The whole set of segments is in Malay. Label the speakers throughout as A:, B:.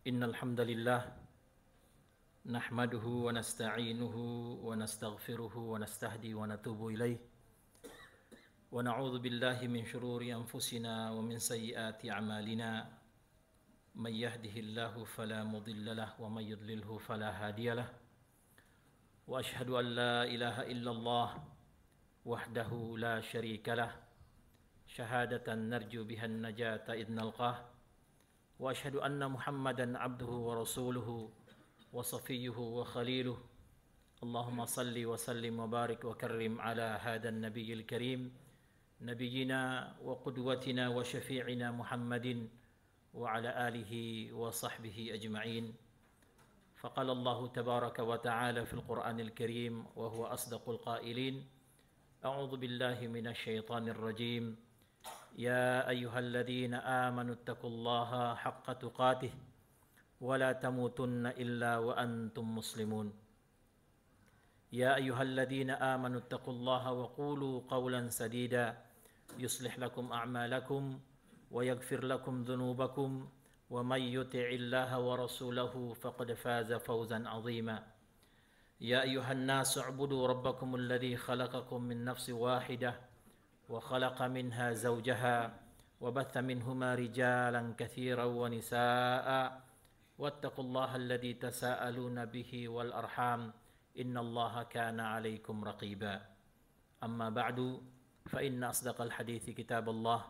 A: Innal hamdalillah nahmaduhu wa nasta'inuhu wa nastaghfiruhu wa nastahdi wa natubu ilaih wa na'udzu billahi min shururi anfusina wa min sayyiati a'malina may yahdihillahu fala mudilla lahu wa may yudlilhu fala hadiyalah wa ashhadu an la ilaha illallah wahdahu la syarika lah syahadatan narju biha an-najata idh nalqah wa ashhadu anna Muhammadan abduhu wa rasuluhu wa safiyuhu wa khaliluhu Allahumma salli wa sallim wa barik wa karrim ala hadan nabiyil karim nabiyyina wa qudwatina wa syafi'ina Muhammadin wa ala alihi wa sahbihi ajma'in faqala Allah tabaraka wa ta'ala fil Qur'anil karim wa huwa asdaqul qailin a'udzu billahi minasy syaithanir rajim يا أيها الذين آمنوا اتقوا الله حق تقاته ولا تموتن إلا وأنتم مسلمون يا أيها الذين آمنوا اتقوا الله وقولوا قولا سديدا يصلح لكم أعمالكم ويغفر لكم ذنوبكم ومن يطع الله ورسوله فقد فاز فوزا عظيما يا أيها الناس اعبدوا ربكم الذي خلقكم من نفس واحدة وخلق منها زوجها وبث منهما رجالا كثيرا ونساء واتقوا الله الذي تساءلون به والأرحام إن الله كان عليكم رقيبا أما بعد فإن أصدق الحديث كتاب الله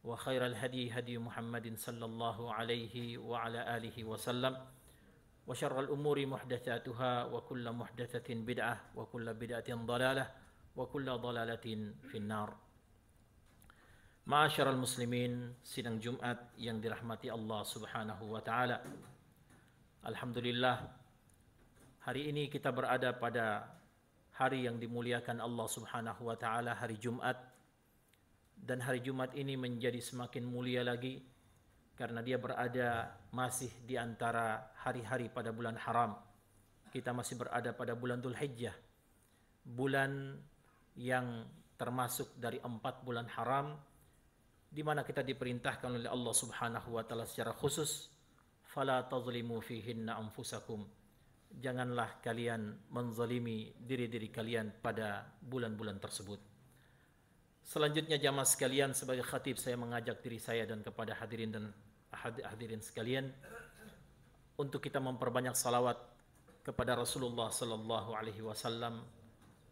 A: وخير الهدي هدي محمد صلى الله عليه وعلى آله وسلم وشر الأمور محدثاتها وكل محدثة بدعة وكل بدعة ضلالة وكل ضلالة في النار. Ma'asyiral muslimin, sidang Jumat yang dirahmati Allah Subhanahu wa taala. Alhamdulillah, hari ini kita berada pada hari yang dimuliakan Allah Subhanahu wa taala, hari Jumat. Dan hari Jumat ini menjadi semakin mulia lagi karena dia berada masih di antara hari-hari pada bulan haram. Kita masih berada pada bulan Dzulhijjah, bulan yang termasuk dari 4 bulan haram, di mana kita diperintahkan oleh Allah Subhanahu wa taala secara khusus, fala tazlimu fihinna anfusakum. Janganlah kalian menzalimi diri-diri kalian pada bulan-bulan tersebut. Selanjutnya jamaah sekalian, sebagai khatib saya mengajak diri saya dan kepada hadirin dan hadirin sekalian untuk kita memperbanyak salawat kepada Rasulullah sallallahu alaihi wasallam,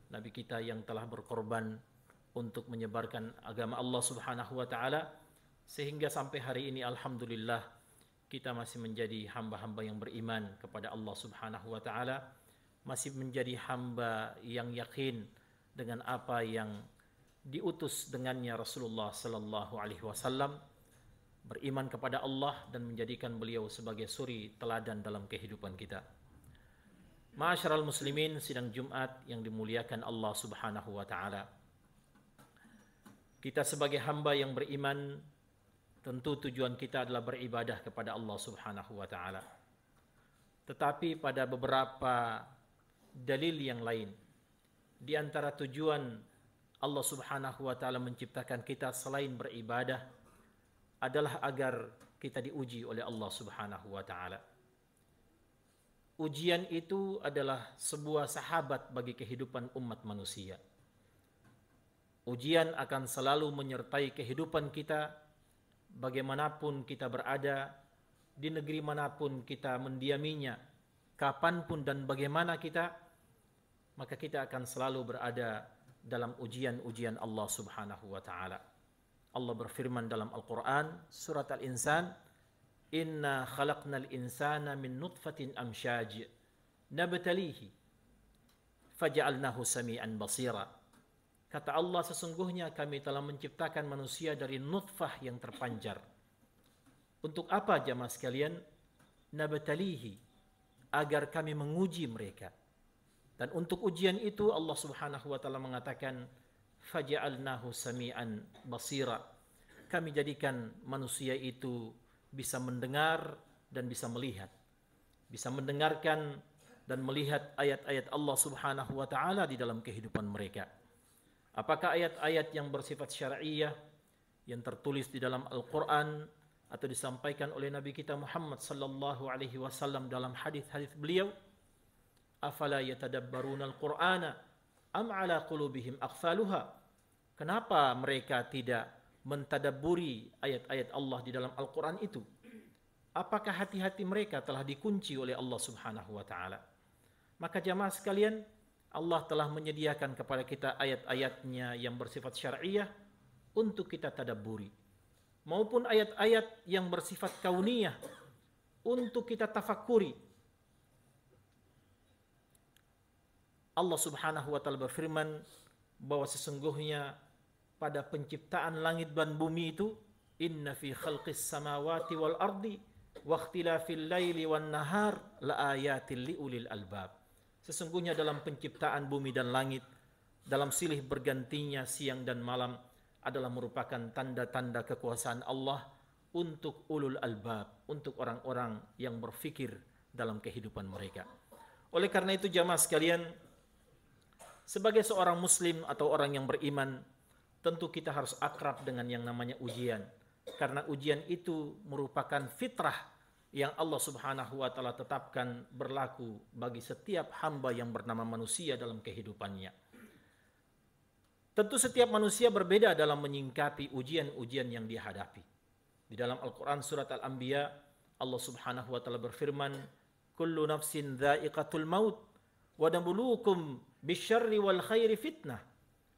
A: nabi kita yang telah berkorban untuk menyebarkan agama Allah Subhanahu wa taala, sehingga sampai hari ini alhamdulillah kita masih menjadi hamba-hamba yang beriman kepada Allah Subhanahu wa taala, masih menjadi hamba yang yakin dengan apa yang diutus dengannya Rasulullah sallallahu alaihi wasallam, beriman kepada Allah dan menjadikan beliau sebagai suri teladan dalam kehidupan kita. Ma'asyiral muslimin, sidang Jumat yang dimuliakan Allah Subhanahu wa taala. Kita sebagai hamba yang beriman, tentu tujuan kita adalah beribadah kepada Allah Subhanahu wa taala. Tetapi pada beberapa dalil yang lain, di antara tujuan Allah Subhanahu wa taala menciptakan kita selain beribadah adalah agar kita diuji oleh Allah Subhanahu wa taala. Ujian itu adalah sebuah sahabat bagi kehidupan umat manusia. Ujian akan selalu menyertai kehidupan kita, bagaimanapun kita berada, di negeri manapun kita mendiaminya, kapanpun dan bagaimana kita, maka kita akan selalu berada dalam ujian-ujian Allah Subhanahu wa taala. Allah berfirman dalam Al-Quran, surat Al-Insan, Inna khalaqnal insana min nutfatin amsyaj, nabtalihi, faja'alnahu sami'an basira. Kata Allah, sesungguhnya kami telah menciptakan manusia dari nutfah yang terpancar. Untuk apa jamaah sekalian? Nabtalihi, agar kami menguji mereka. Dan untuk ujian itu Allah Subhanahu wa taala mengatakan, faja'alnahu sami'an basira. Kami jadikan manusia itu bisa mendengar dan bisa melihat. Bisa mendengarkan dan melihat ayat-ayat Allah Subhanahu wa taala di dalam kehidupan mereka. Apakah ayat-ayat yang bersifat syar'iyyah yang tertulis di dalam Al-Quran atau disampaikan oleh Nabi kita Muhammad sallallahu alaihi wasallam dalam hadis-hadis beliau, afala yatadabbaruna al-Qur'ana am ala qulubihim aqfaluha. Kenapa mereka tidak mentadabburi ayat-ayat Allah di dalam Al-Qur'an itu? Apakah hati-hati mereka telah dikunci oleh Allah Subhanahu wa taala? Maka jamaah sekalian, Allah telah menyediakan kepada kita ayat-ayatnya yang bersifat syar'iyah untuk kita tadabburi, maupun ayat-ayat yang bersifat kauniyah untuk kita tafakuri. Allah Subhanahu wa taala berfirman bahwa sesungguhnya pada penciptaan langit dan bumi itu, inna fi khalqis samawati wal ardi wa ikhtilafil laili wan nahar laayatil liulil albab. Sesungguhnya dalam penciptaan bumi dan langit, dalam silih bergantinya siang dan malam, adalah merupakan tanda-tanda kekuasaan Allah untuk ulul albab, untuk orang-orang yang berfikir dalam kehidupan mereka. Oleh karena itu jamaah sekalian, sebagai seorang muslim atau orang yang beriman, tentu kita harus akrab dengan yang namanya ujian. Karena ujian itu merupakan fitrah yang Allah Subhanahu wa taala tetapkan berlaku bagi setiap hamba yang bernama manusia dalam kehidupannya. Tentu setiap manusia berbeda dalam menyingkapi ujian-ujian yang dihadapi. Di dalam Al-Quran surat Al-Anbiya, Allah Subhanahu wa taala berfirman, kullu nafsin dha'iqatul maut wa nabluukum bisyarri wal khairi fitnah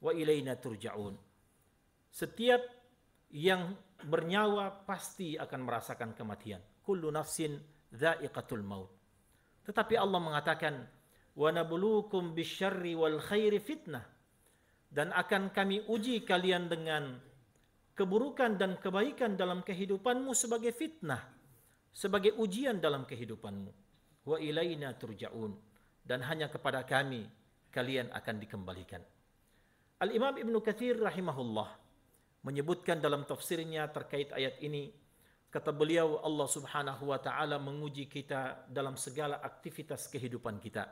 A: wa ilaina turja'un. Setiap yang bernyawa pasti akan merasakan kematian. Kullu nafsin dha'iqatul maut. Tetapi Allah mengatakan, wa nabluukum bisyarri wal khairi fitnah, dan akan kami uji kalian dengan keburukan dan kebaikan dalam kehidupanmu sebagai fitnah, sebagai ujian dalam kehidupanmu. Wa ilaina turja'un, dan hanya kepada kami kalian akan dikembalikan. Al-Imam Ibnu Katsir rahimahullah menyebutkan dalam tafsirnya terkait ayat ini, kata beliau, Allah Subhanahu wa taala menguji kita dalam segala aktivitas kehidupan kita.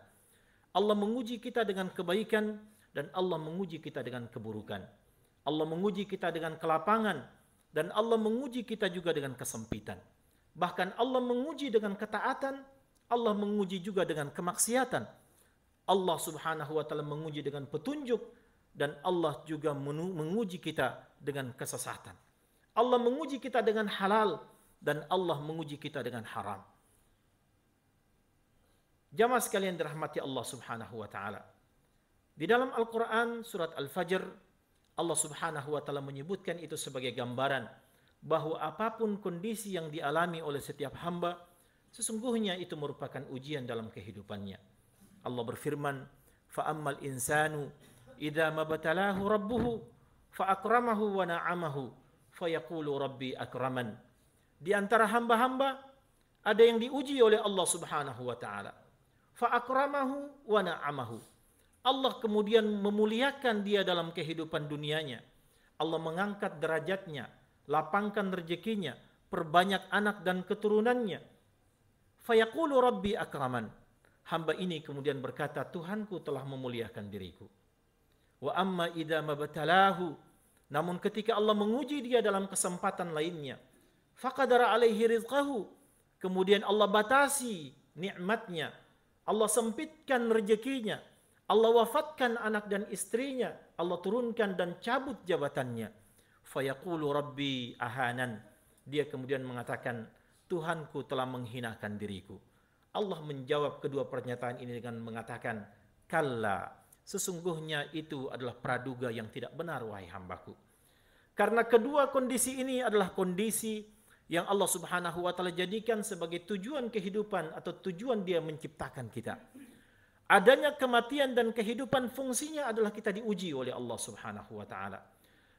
A: Allah menguji kita dengan kebaikan dan Allah menguji kita dengan keburukan. Allah menguji kita dengan kelapangan dan Allah menguji kita juga dengan kesempitan. Bahkan Allah menguji dengan ketaatan, Allah menguji juga dengan kemaksiatan. Allah Subhanahu wa taala menguji dengan petunjuk dan Allah juga menguji kita dengan kesesatan. Allah menguji kita dengan halal dan Allah menguji kita dengan haram. Jamaah sekalian dirahmati Allah Subhanahu wa taala. Di dalam Al-Quran surat Al-Fajr, Allah Subhanahu wa taala menyebutkan itu sebagai gambaran bahwa apapun kondisi yang dialami oleh setiap hamba, sesungguhnya itu merupakan ujian dalam kehidupannya. Allah berfirman, فَأَمَّا الْإِنسَانُ إِذَا مَبْتَلَاهُ رَبُّهُ فَأَكْرَمَهُ وَنَعَمَهُ فَيَقُولُ رَبِّي أَكْرَمَنِ. Di antara hamba-hamba ada yang diuji oleh Allah Subhanahu wa taala. فَأَكْرَمَهُ وَنَعَمَهُ. Allah kemudian memuliakan dia dalam kehidupan dunianya. Allah mengangkat derajatnya, lapangkan rezekinya, perbanyak anak dan keturunannya. Fayaqulu rabbi akraman. Hamba ini kemudian berkata, Tuhanku telah memuliakan diriku. Wa amma idza mabtalahu. Namun ketika Allah menguji dia dalam kesempatan lainnya, faqadara alaihi rizqahu. Kemudian Allah batasi nikmatnya. Allah sempitkan rezekinya. Allah wafatkan anak dan istrinya, Allah turunkan dan cabut jabatannya. Fayaqulu rabbi ahanan. Dia kemudian mengatakan, Tuhanku telah menghinakan diriku. Allah menjawab kedua pernyataan ini dengan mengatakan, kalla, sesungguhnya itu adalah praduga yang tidak benar wahai hambaku. Karena kedua kondisi ini adalah kondisi yang Allah Subhanahu wa taala jadikan sebagai tujuan kehidupan atau tujuan dia menciptakan kita. Adanya kematian dan kehidupan fungsinya adalah kita diuji oleh Allah Subhanahu wa taala.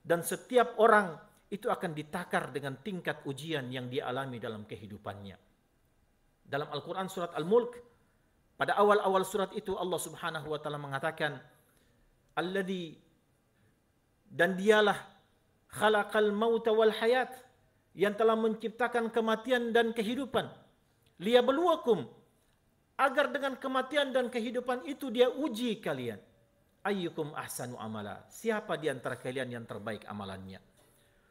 A: Dan setiap orang itu akan ditakar dengan tingkat ujian yang dialami dalam kehidupannya. Dalam Al-Quran surat Al-Mulk, pada awal-awal surat itu Allah Subhanahu wa taala mengatakan, alladzi, dan dialah khalaqal mauta wal hayat, yang telah menciptakan kematian dan kehidupan, liyabluwakum, agar dengan kematian dan kehidupan itu dia uji kalian. Ayyukum ahsanu amala, siapa di antara kalian yang terbaik amalannya.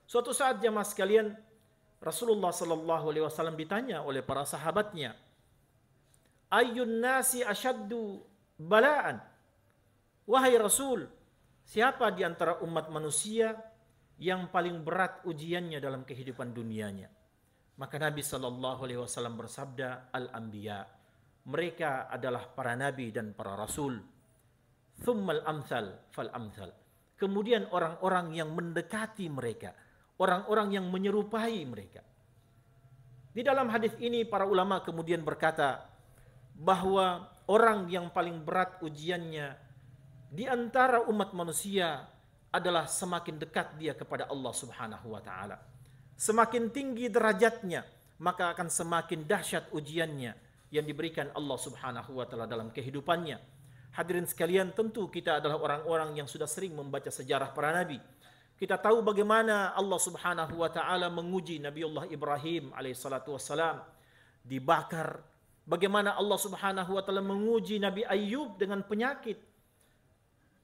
A: Suatu saat jamaah sekalian, Rasulullah sallallahu alaihi wasallam ditanya oleh para sahabatnya, "Ayyun nasi asyaddu bala'an?" Wahai Rasul, siapa di antara umat manusia yang paling berat ujiannya dalam kehidupan dunianya? Maka Nabi sallallahu alaihi wasallam bersabda, "Al-anbiya." Mereka adalah para nabi dan para rasul. Thummal amthal fal amthal. Kemudian orang-orang yang mendekati mereka, orang-orang yang menyerupai mereka. Di dalam hadis ini para ulama kemudian berkata bahwa orang yang paling berat ujiannya di antara umat manusia adalah semakin dekat dia kepada Allah Subhanahu wa taala. Semakin tinggi derajatnya, maka akan semakin dahsyat ujiannya yang diberikan Allah Subhanahu wa taala dalam kehidupannya. Hadirin sekalian, tentu kita adalah orang-orang yang sudah sering membaca sejarah para nabi. Kita tahu bagaimana Allah Subhanahu wa taala menguji Nabiullah Ibrahim alaihissalatu wassalam dibakar. Bagaimana Allah Subhanahu wa taala menguji Nabi Ayyub dengan penyakit.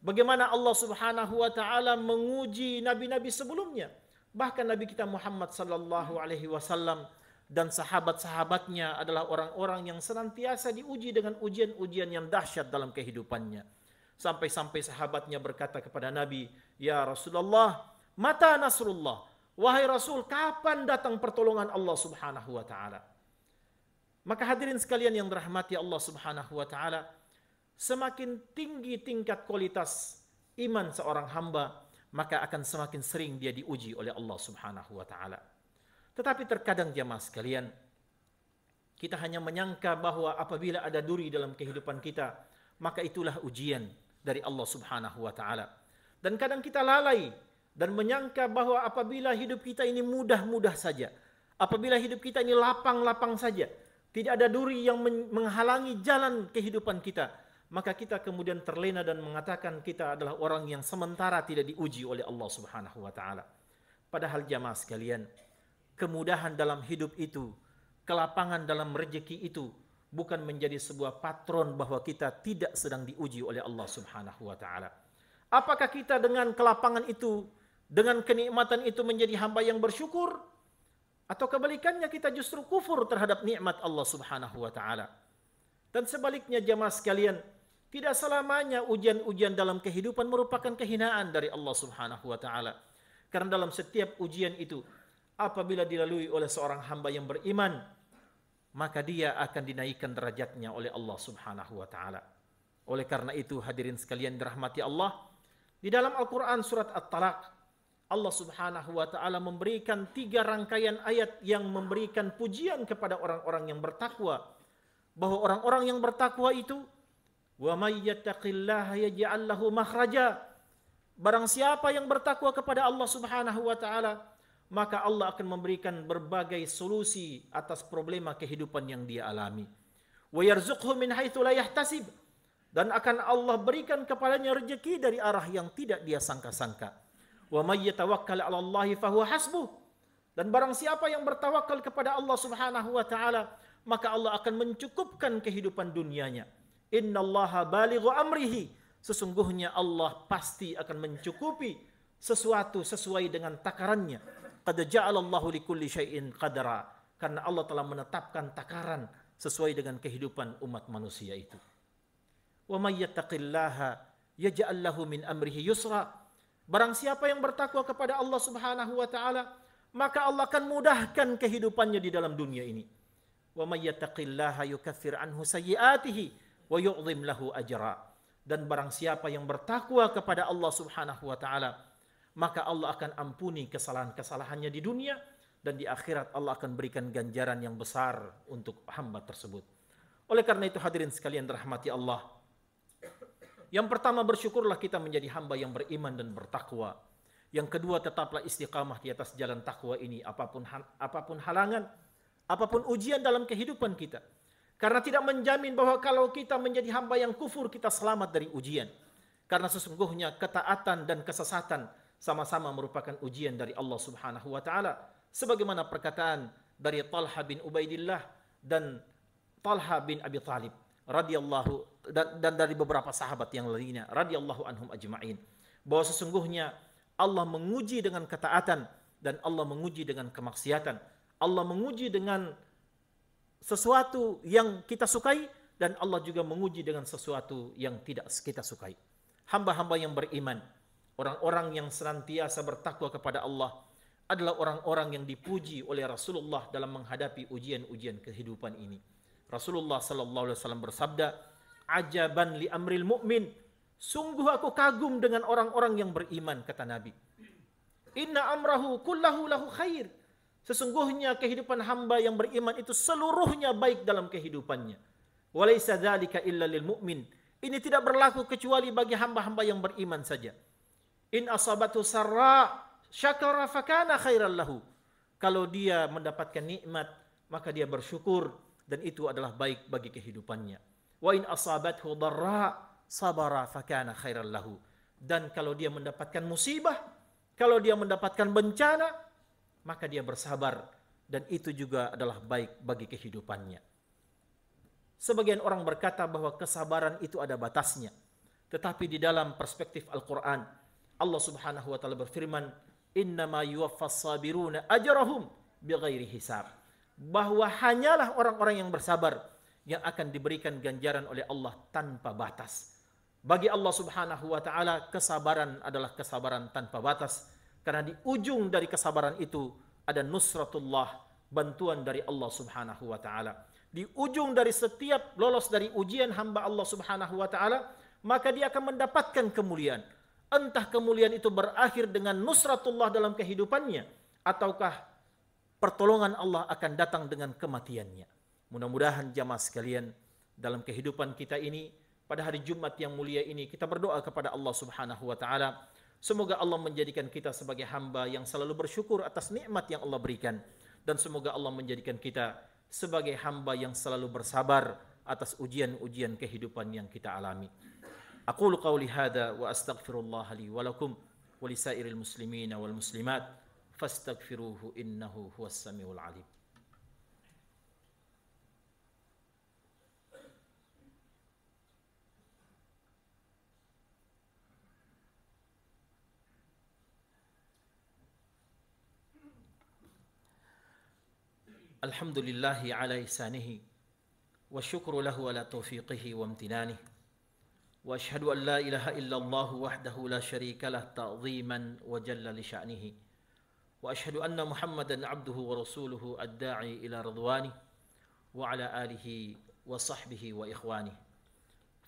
A: Bagaimana Allah Subhanahu wa taala menguji nabi-nabi sebelumnya. Bahkan Nabi kita Muhammad sallallahu alaihi wasallam dan sahabat-sahabatnya adalah orang-orang yang senantiasa diuji dengan ujian-ujian yang dahsyat dalam kehidupannya. Sampai-sampai sahabatnya berkata kepada Nabi, "Ya Rasulullah, mata nasrullah?" Wahai Rasul, kapan datang pertolongan Allah Subhanahu wa taala? Maka hadirin sekalian yang dirahmati Allah Subhanahu wa taala, semakin tinggi tingkat kualitas iman seorang hamba, maka akan semakin sering dia diuji oleh Allah Subhanahu wa taala. Tetapi terkadang jamaah sekalian, kita hanya menyangka bahwa apabila ada duri dalam kehidupan kita, maka itulah ujian dari Allah Subhanahu wa taala. Dan kadang kita lalai dan menyangka bahwa apabila hidup kita ini mudah-mudah saja, apabila hidup kita ini lapang-lapang saja, tidak ada duri yang menghalangi jalan kehidupan kita, maka kita kemudian terlena dan mengatakan kita adalah orang yang sementara tidak diuji oleh Allah Subhanahu wa taala. Padahal jamaah sekalian, kemudahan dalam hidup itu, kelapangan dalam rezeki itu bukan menjadi sebuah patron bahwa kita tidak sedang diuji oleh Allah Subhanahu wa taala. Apakah kita dengan kelapangan itu, dengan kenikmatan itu menjadi hamba yang bersyukur, atau kebalikannya kita justru kufur terhadap nikmat Allah Subhanahu wa taala? Dan sebaliknya jamaah sekalian, tidak selamanya ujian-ujian dalam kehidupan merupakan kehinaan dari Allah Subhanahu wa taala. Karena dalam setiap ujian itu, apabila dilalui oleh seorang hamba yang beriman, maka dia akan dinaikkan derajatnya oleh Allah Subhanahu wa taala. Oleh karena itu hadirin sekalian dirahmati Allah, di dalam Al-Qur'an surat At-Talaq, Allah Subhanahu wa taala memberikan 3 rangkaian ayat yang memberikan pujian kepada orang-orang yang bertakwa, bahwa orang-orang yang bertakwa itu, wa may yattaqillaha yaj'al lahu makhraja. Barang siapa yang bertakwa kepada Allah Subhanahu wa taala, maka Allah akan memberikan berbagai solusi atas problema kehidupan yang dia alami. Wa yarzuqhu min haitsu la yahtasib. Dan akan Allah berikan kepadanya rezeki dari arah yang tidak dia sangka-sangka. Wa may yatawakkal 'ala Allahi fahuwa hasbuh. Dan barang siapa yang bertawakal kepada Allah Subhanahu wa taala, maka Allah akan mencukupkan kehidupan dunianya. Innallaha balighu amrihi. Sesungguhnya Allah pasti akan mencukupi sesuatu sesuai dengan takarannya. Qad ja'alallahu likulli syai'in qadara. Karena Allah telah menetapkan takaran sesuai dengan kehidupan umat manusia itu. Wa may yattaqillaha yaj'al lahu min amrihi yusra. Barang siapa yang bertakwa kepada Allah Subhanahu wa taala, maka Allah akan mudahkan kehidupannya di dalam dunia ini. Wa may yattaqillaha yukaffir anhu sayyi'atihi wa yu'dhim lahu ajra. Dan barang siapa yang bertakwa kepada Allah Subhanahu wa taala, maka Allah akan ampuni kesalahan-kesalahannya di dunia, dan di akhirat Allah akan berikan ganjaran yang besar untuk hamba tersebut. Oleh karena itu hadirin sekalian dirahmati Allah, yang pertama bersyukurlah kita menjadi hamba yang beriman dan bertakwa. Yang kedua tetaplah istiqamah di atas jalan takwa ini, apapun halangan, apapun ujian dalam kehidupan kita. Karena tidak menjamin bahwa kalau kita menjadi hamba yang kufur kita selamat dari ujian. Karena sesungguhnya ketaatan dan kesesatan sama-sama merupakan ujian dari Allah Subhanahu wa taala. Sebagaimana perkataan dari Talha bin Ubaidillah dan Talha bin Abi Thalib radhiyallahu, dan dari beberapa sahabat yang lainnya radhiyallahu anhum ajma'in, bahwa sesungguhnya Allah menguji dengan ketaatan dan Allah menguji dengan kemaksiatan. Allah menguji dengan sesuatu yang kita sukai, dan Allah juga menguji dengan sesuatu yang tidak kita sukai. Hamba-hamba yang beriman, orang-orang yang senantiasa bertakwa kepada Allah, adalah orang-orang yang dipuji oleh Rasulullah dalam menghadapi ujian-ujian kehidupan ini. Rasulullah sallallahu alaihi wasallam bersabda, "Ajaban li amril mu'min." Sungguh aku kagum dengan orang-orang yang beriman, kata Nabi. "Inna amrahu kullahu lahu khair." Sesungguhnya kehidupan hamba yang beriman itu seluruhnya baik dalam kehidupannya. Walaysa dzalika illa lil mu'min. Ini tidak berlaku kecuali bagi hamba-hamba yang beriman saja. In asabatu sarra syakara fakana khairan lahu. Kalau dia mendapatkan nikmat, maka dia bersyukur, dan itu adalah baik bagi kehidupannya. Wa in asabathu dharra sabara fakana khairan lahu. Dan kalau dia mendapatkan musibah, kalau dia mendapatkan bencana, maka dia bersabar, dan itu juga adalah baik bagi kehidupannya. Sebagian orang berkata bahwa kesabaran itu ada batasnya. Tetapi di dalam perspektif Al-Quran, Allah subhanahu wa ta'ala berfirman, "Innama yuwaffas sabiruna ajrahum bighairi hisab." Bahwa hanyalah orang-orang yang bersabar yang akan diberikan ganjaran oleh Allah tanpa batas. Bagi Allah subhanahu wa ta'ala, kesabaran adalah kesabaran tanpa batas. Karena di ujung dari kesabaran itu ada nusratullah, bantuan dari Allah subhanahu wa ta'ala. Di ujung dari setiap lolos dari ujian hamba Allah subhanahu wa ta'ala, maka dia akan mendapatkan kemuliaan. Entah kemuliaan itu berakhir dengan nusratullah dalam kehidupannya, ataukah pertolongan Allah akan datang dengan kematiannya. Mudah-mudahan jamaah sekalian, dalam kehidupan kita ini, pada hari Jumat yang mulia ini, kita berdoa kepada Allah subhanahu wa ta'ala, semoga Allah menjadikan kita sebagai hamba yang selalu bersyukur atas nikmat yang Allah berikan, dan semoga Allah menjadikan kita sebagai hamba yang selalu bersabar atas ujian-ujian kehidupan yang kita alami. Aqulu qawli hadha wa astaghfirullah li wa lakum wa lisairil muslimina wal muslimat fastaghfiruhu innahu huwas samiul alim. Alhamdulillahi ala ihsanihi wa syukru lahu ala taufiqihi wa amtinanihi wa ashhadu an la ilaha illallah wahdahu la syarika lah ta'ziman wa jalla li sya'nihi wa ashhadu anna Muhammadan abduhu wa rasuluhu ad-da'i ila ridwanihi wa ala alihi wa sahbihi wa ikhwanihi.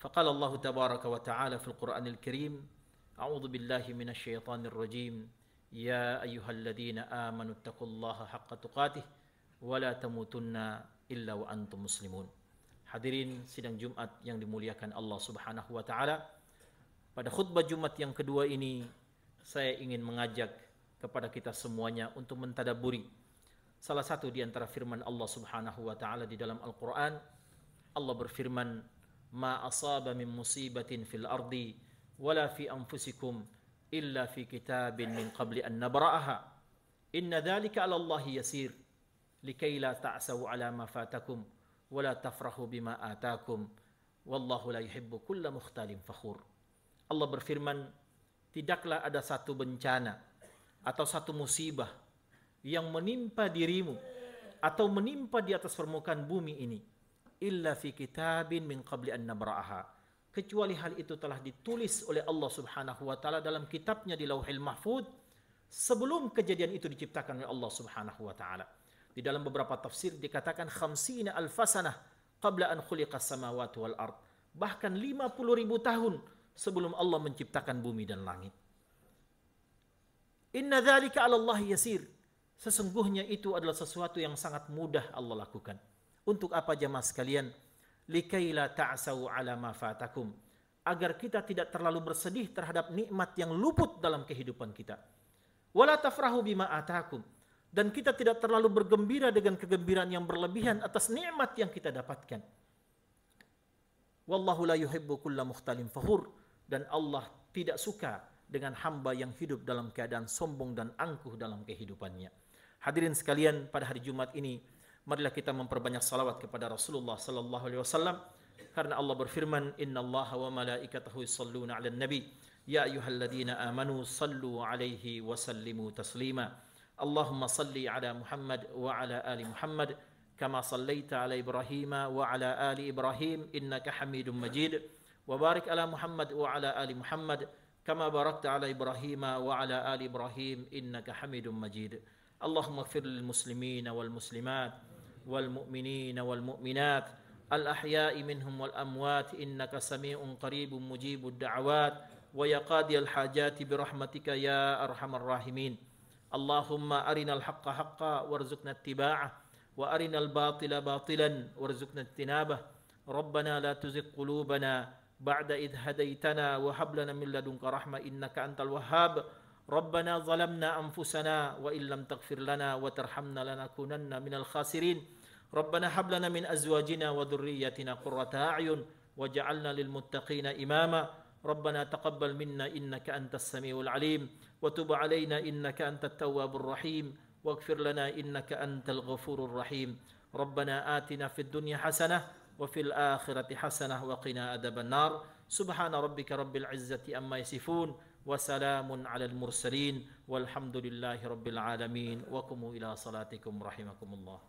A: Faqala Allah tabaraka wa ta'ala fil Qur'anil Karim, a'udzu billahi minasy syaithanir rajim, ya ayyuhalladzina amanu taqullaha haqqa tuqatih wala tamutunna illa wa antum muslimun. Hadirin sidang Jumat yang dimuliakan Allah subhanahu wa ta'ala, pada khutbah Jumat yang kedua ini, saya ingin mengajak kepada kita semuanya untuk mentadaburi salah satu di antara firman Allah subhanahu wa ta'ala di dalam Al-Quran. Allah berfirman, ma asaba min musibatin fil ardi wala fi anfusikum illa fi kitabin min qabli an nabra'aha inna dhalika ala Allahi yasir likai la ta'saw ala ma fatakum wa la tafrahu bima atakum wallahu la yuhibbu kulla mukhtalin fakhur. Allah berfirman, tidaklah ada satu bencana atau satu musibah yang menimpa dirimu atau menimpa di atas permukaan bumi ini illa fi kitabin min qabli an nabra'aha, kecuali hal itu telah ditulis oleh Allah subhanahu wa ta'ala dalam kitabnya di Lauhil Mahfuz sebelum kejadian itu diciptakan oleh Allah subhanahu wa ta'ala. Di dalam beberapa tafsir dikatakan 50 alfasanah qabla an khuliqas samawati wal ard. Bahkan 50.000 tahun sebelum Allah menciptakan bumi dan langit. Inna dzalika 'ala Allah yasir. Sesungguhnya itu adalah sesuatu yang sangat mudah Allah lakukan. Untuk apa jamaah sekalian? Likai la ta'sau 'ala ma fatakum. Agar kita tidak terlalu bersedih terhadap nikmat yang luput dalam kehidupan kita. Wala tafrahu bima atakum. Dan kita tidak terlalu bergembira dengan kegembiraan yang berlebihan atas nikmat yang kita dapatkan. Wallahu la yuhibbu kulla mukhtalin fakhur. Dan Allah tidak suka dengan hamba yang hidup dalam keadaan sombong dan angkuh dalam kehidupannya. Hadirin sekalian, pada hari Jumat ini, marilah kita memperbanyak salawat kepada Rasulullah sallallahu alaihi wasallam, karena Allah berfirman, innallaha wa malaikatahu yusholluna 'alan nabi ya ayyuhalladzina amanu sallu 'alaihi wa sallimu taslima. Allahumma salli ala Muhammad wa ala ali Muhammad kama sallaita ala Ibrahim wa ala ali Ibrahim innaka Hamidum Majid. Wa barik ala Muhammad wa ala ali Muhammad kama barakta ala Ibrahim wa ala ali Ibrahim innaka Hamidum Majid. Allahumma ighfir lil muslimina wal muslimat wal mu'minina wal mu'minat al ahya'i minhum wal amwat innaka sami'un qaribun mujibud da'awat wa ya qadiyal hajati bi rahmatika ya arhamar rahimin. Allahumma arinal haqqa haqqa warzuqna ittiba'ah wa arinal batila batilan warzuqna ijtinabah. Rabbana la tuzigh qulubana ba'da idh hadaytana wa hab lana min ladunka rahmah innaka antal wahhab. Rabbana zalamna anfusana wa illam taghfir lana wa tarhamna lanakunanna minal khasirin. Rabbana hab lana min azwajina wa dhurriyyatina qurrata a'yun waj'alna lil muttaqina imama. Rabbana taqabbal minna innaka antas samiul alim wa tub alaina innaka antat tawwabur rahim waghfir lana innaka antal ghafurur rahim. Rabbana atina fid dunya hasanah wa fil akhirati hasanah wa qina adzaban nar. Subhana rabbika rabbil izzati amma yasifun wa salamun alal mursalin walhamdulillahi rabbil alamin wa qumu ila salatikum rahimakumullah.